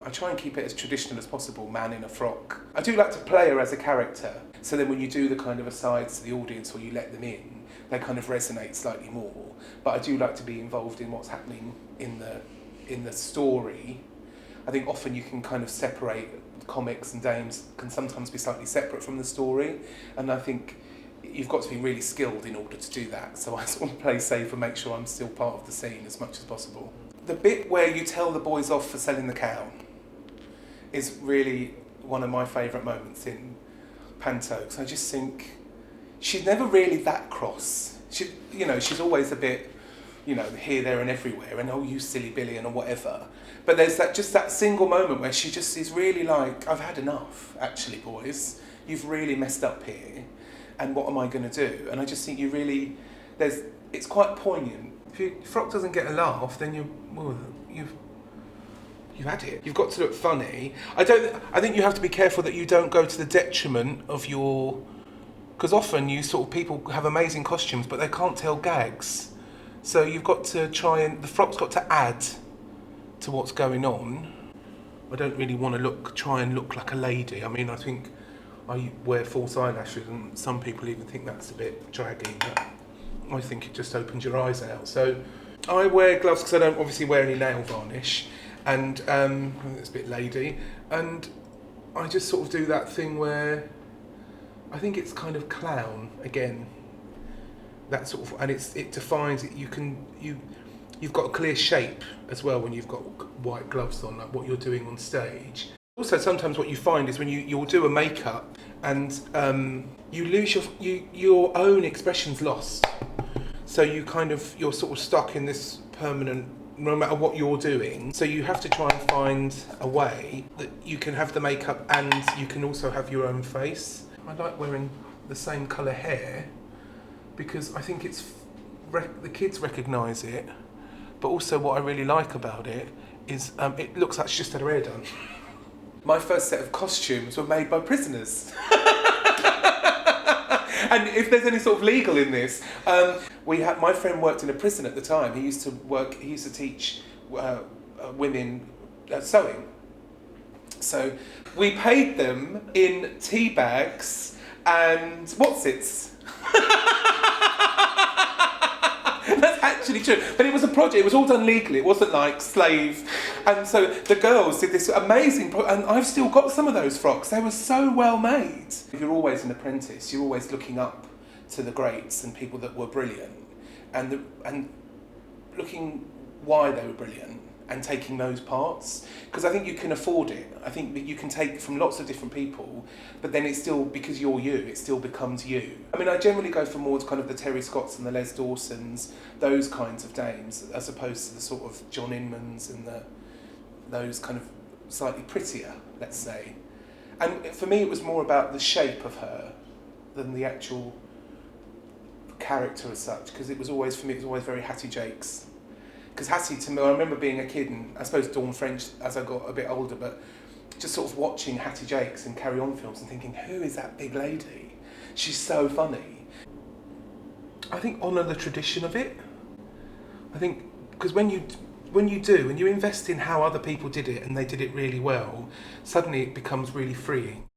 I try and keep it as traditional as possible, man in a frock. I do like to play her as a character, so then when you do the kind of asides to the audience or you let them in, they kind of resonate slightly more. But I do like to be involved in what's happening in the story. I think often you can kind of separate comics, and dames can sometimes be slightly separate from the story, and I think you've got to be really skilled in order to do that. So I sort of play safe and make sure I'm still part of the scene as much as possible. The bit where you tell the boys off for selling the cow is really one of my favourite moments in Panto, because I just think she's never really that cross. She's always a bit, here, there and everywhere, and oh, you silly Billy and whatever. But there's that single moment where she just is really like, I've had enough, actually, boys. You've really messed up here, and what am I going to do? And I just think it's quite poignant. If your frock doesn't get a laugh, then you've had it. You've got to look funny. I think you have to be careful that you don't go to the detriment of because often people have amazing costumes, but they can't tell gags. So you've got to the frock's got to add to what's going on. I don't really want to try and look like a lady. I mean, I think I wear false eyelashes, and some people even think that's a bit draggy, but I think it just opens your eyes out. So I wear gloves because I don't obviously wear any nail varnish, and it's a bit lady, and I just sort of do that thing where I think it's kind of clown again. That sort of, and it defines it. You've got a clear shape as well when you've got white gloves on, like what you're doing on stage. Also, sometimes what you find is when you'll do a makeup and you lose your own expression's lost. So you're sort of stuck in this permanent, no matter what you're doing. So you have to try and find a way that you can have the makeup and you can also have your own face. I like wearing the same colour hair because I think the kids recognise it, but also what I really like about it is it looks like she just had her hair done. My first set of costumes were made by prisoners. And if there's any sort of legal in this, my friend worked in a prison at the time. He used to teach women sewing. So we paid them in tea bags and whatsits. That's actually true. But it was a project, it was all done legally, it wasn't like slave. And so the girls did this amazing and I've still got some of those frocks. They were so well made. If you're always an apprentice, you're always looking up to the greats and people that were brilliant and looking why they were brilliant and taking those parts. Because I think you can afford it. I think that you can take from lots of different people, but then it's still, because you're you, it still becomes you. I mean, I generally go for more kind of the Terry Scotts and the Les Dawsons, those kinds of dames, as opposed to the sort of John Inmans and those kind of slightly prettier, let's say. And for me, it was more about the shape of her than the actual character as such, because it was always very Hattie Jakes. Because Hattie, to me, I remember being a kid, and I suppose Dawn French as I got a bit older, but just sort of watching Hattie Jakes and Carry On films and thinking, who is that big lady? She's so funny. I think honour the tradition of it. I think, because when you invest in how other people did it and they did it really well, suddenly it becomes really freeing.